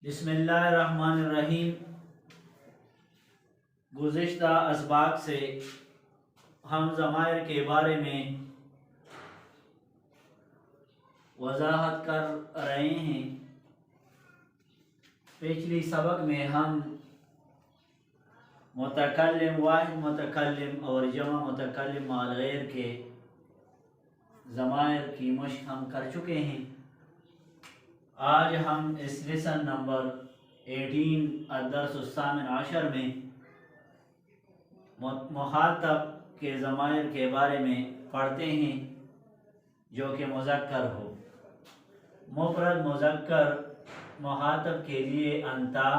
بسم اللہ الرحمن الرحیم۔ گزشتہ اسباق سے ہم ضمائر کے بارے میں وضاحت کر رہے ہیں۔ پچھلی سبق میں ہم متکلم، واحد متکلم اور جمع متکلم مع الغیر کے ضمائر کی مشق ہم کر چکے ہیں۔ آج ہم اس لیسن نمبر 18 الدرس الثامن عشر میں مخاطب کے ضمائر کے بارے میں پڑھتے ہیں جو کہ مذکر ہو۔ مفرد مذکر مخاطب کے لیے انتا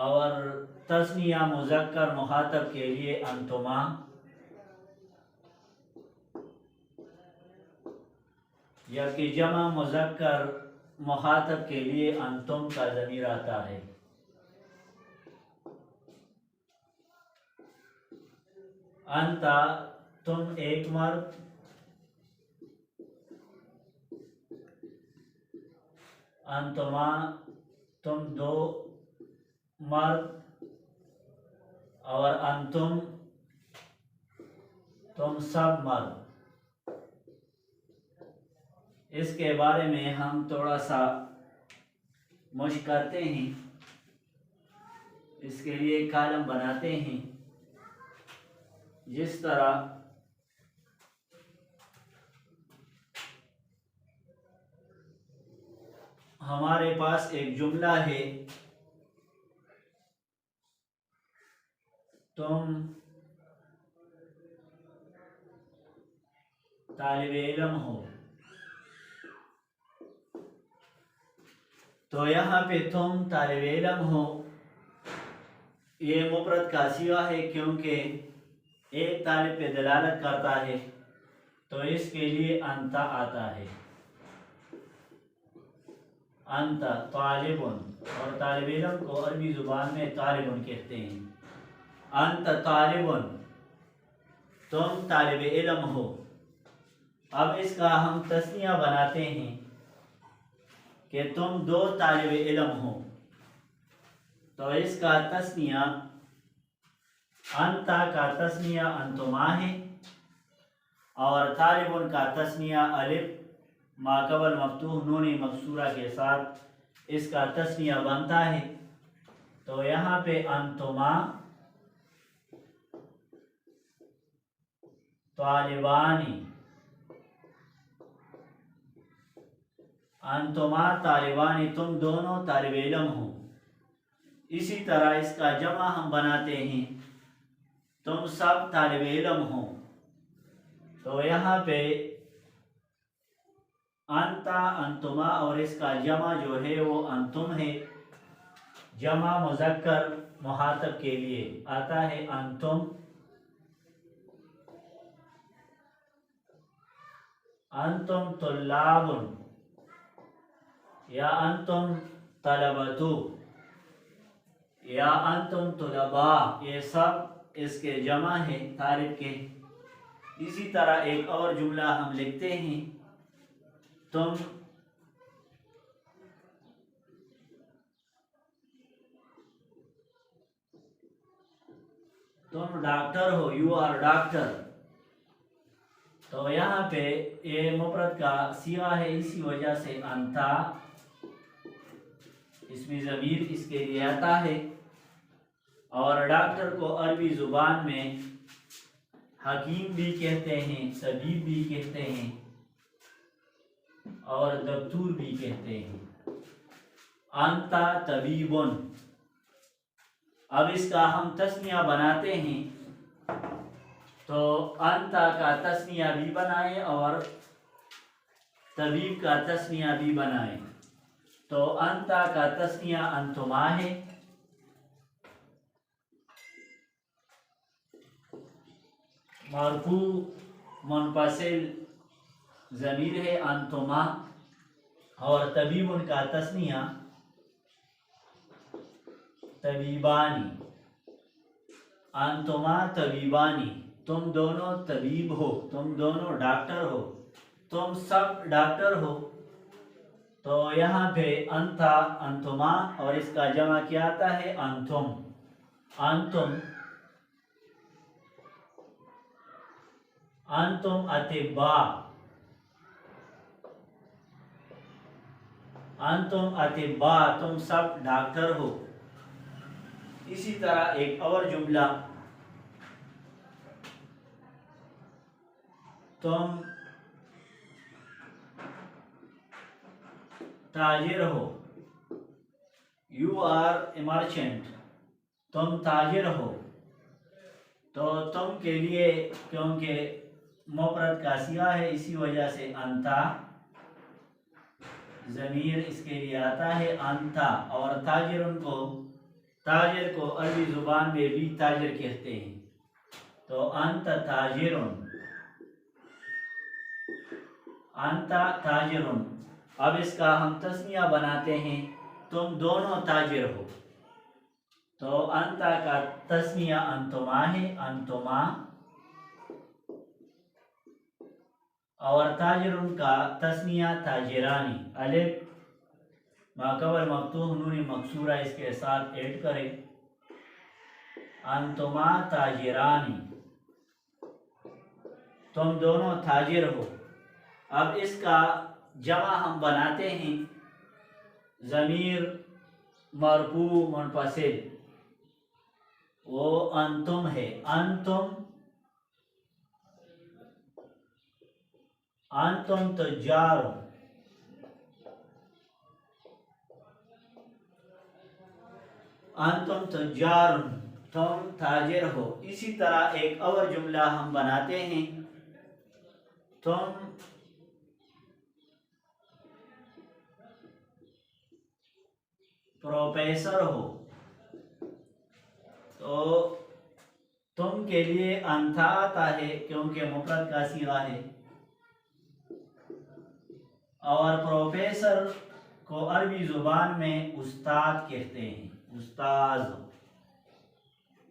اور تثنیہ مذکر مخاطب کے لیے انتما، جبکہ جمع مذکر مخاطب کے لیے انتم کا ضمیر آتا ہے۔ انتا تم ایک مرد، انتما تم دو مرد، اور انتم تم سب مرد۔ اس کے بارے میں ہم تھوڑا سا مشق کرتے ہیں۔ اس کے لیے کالم بناتے ہیں۔ جس طرح ہمارے پاس ایک جملہ ہے، تم طالب علم ہو، تو یہاں پہ تم طالب علم ہو یہ مفرد کا صیغہ ہے، کیونکہ ایک طالب پہ دلالت کرتا ہے، تو اس کے لیے انتا آتا ہے۔ انتا طالبن، اور طالب علم کو عربی زبان میں طالبن کہتے ہیں۔ انت طالبن، تم طالب علم ہو۔ اب اس کا ہم تثنیہ بناتے ہیں کہ تم دو طالب علم ہو، تو اس کا تثنیہ انتا کا تثنیہ انتما ہے، اور طالبن کا تثنیہ الف ما قبل مفتوح نون مکسورہ کے ساتھ اس کا تثنیہ بنتا ہے۔ تو یہاں پہ انتما طالبانی، انتما طالبانی تم دونوں طالب علم ہو۔ اسی طرح اس کا جمع ہم بناتے ہیں، تم سب طالب علم ہو۔ تو یہاں پہ انتا انتما اور اس کا جمع جو ہے وہ انتم ہے۔ جمع مذکر مخاطب کے لیے آتا ہے انتم، انتم طلاب یا انتم طلبتو یا انتم طلباء، یہ سب اس کے جمع ہے طالب کے۔ اسی طرح ایک اور جملہ ہم لکھتے ہیں، تم ڈاکٹر ہو، یو آر ڈاکٹر۔ تو یہاں پہ یہ مفرد کا صیغہ ہے، اسی وجہ سے انتا اس میں ضمیر اس کے لیے آتا ہے۔ اور ڈاکٹر کو عربی زبان میں حکیم بھی کہتے ہیں، طبیب بھی کہتے ہیں، اور دکتور بھی کہتے ہیں۔ انتا طبیبن، اب اس کا ہم تثنیہ بناتے ہیں، تو انتا کا تثنیہ بھی بنائیں اور طبیب کا تثنیہ بھی بنائیں۔ تو انتا کا تثنیہ انتما ہے، مرفوع منفصل ضمیر ہے انتما، اور طبیبن کا تثنیہ طبیبانی، انتما طبیبانی، تم دونوں طبیب ہو، تم دونوں ڈاکٹر ہو، تم سب ڈاکٹر ہو۔ تو یہاں پہ انتا انتما اور اس کا جمع کیا آتا ہے انتم. انتم انتم اطباء. انتم اطباء تم سب ڈاکٹر ہو. اسی طرح ایک اور جملہ تم تاجر ہو. You are a merchant. تم تاجر ہو. تو تم کے لیے کیونکہ مفرد کا صیغہ ہے اسی وجہ سے انتا ضمیر اس کے لیے آتا ہے انتا. اور تاجر کو عربی زبان میں بھی تاجر کہتے ہیں. تو انت تاجرن. انتا تاجرن. اب اس کا ہم تسنیہ بناتے ہیں تم دونوں تاجر ہو. تو انتا کا تسنیہ انتما ہے انتما. اور تاجرن کا تسنیہ تاجرانی. الف ماقبل مفتوح نون مکسورہ اس کے ساتھ ایڈ کریں. انتما تاجرانی. تم دونوں تاجر ہو. اب اس کا جمع ہم بناتے ہیں ضمیر مرفوع منفصل. وہ انتم ہے. انتم تجار. انتم تجار تم تاجر ہو. اسی طرح ایک اور جملہ ہم بناتے ہیں تم پروفیسر ہو. تو تم کے لیے انتھا آتا ہے کیونکہ مفرد کا صیغہ ہے. اور پروفیسر کو عربی زبان میں استاد کہتے ہیں. استاذ.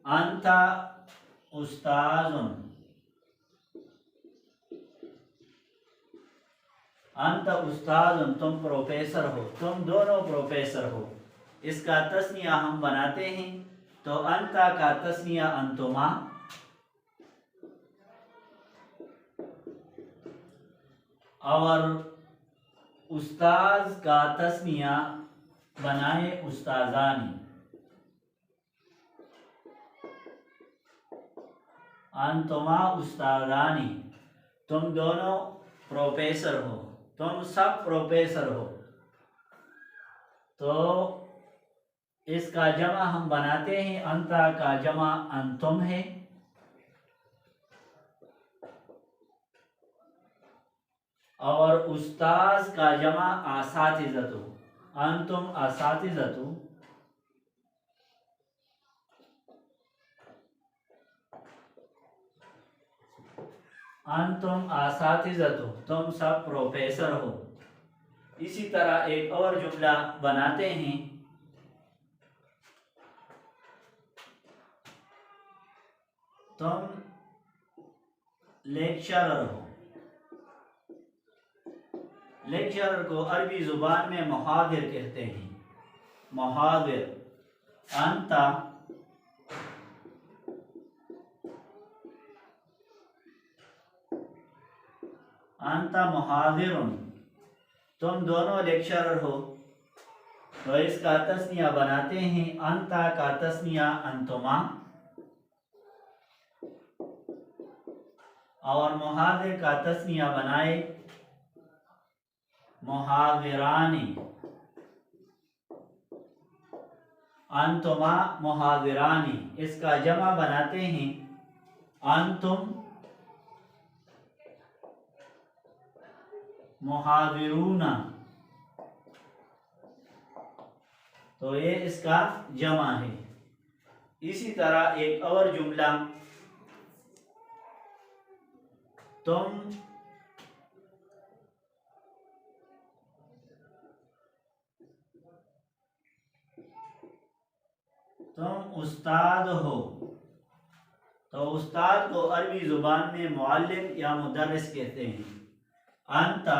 انتا استاذن. انت استاذن تم پروفیسر ہو. تم دونوں پروفیسر ہو. اس کا تسنیہ ہم بناتے ہیں تو انتا کا تسنیہ انتما. اور استاذ کا تسنیہ بنائے استاذانی. انتما استاذانی. تم دونوں پروفیسر ہو. تم سب پروفیسر ہو. تو اس کا جمع ہم بناتے ہیں انتا کا جمع انتم ہے. اور استاذ کا جمع اساتذۃ. انتم اساتذۃ. انتم اساتذۃ تم سب پروفیسر ہو. اسی طرح ایک اور جملہ بناتے ہیں تم لیکچرر ہو. لیکچرر کو عربی زبان میں محاضر کہتے ہیں. محاضر. انتا محاضرن. تم دونوں لیکچرر ہو. تو اس کا تسنیہ بناتے ہیں انتا کا تسنیہ انتما. اور محاضر کا تسنیہ بنائے محاضرانی. انتما محاضرانی. اس کا جمع بناتے ہیں انتم محاضرون. تو یہ اس کا جمع ہے. اسی طرح ایک اور جملہ تم استاد ہو. تو استاد کو عربی زبان میں معلم یا مدرس کہتے ہیں. انتا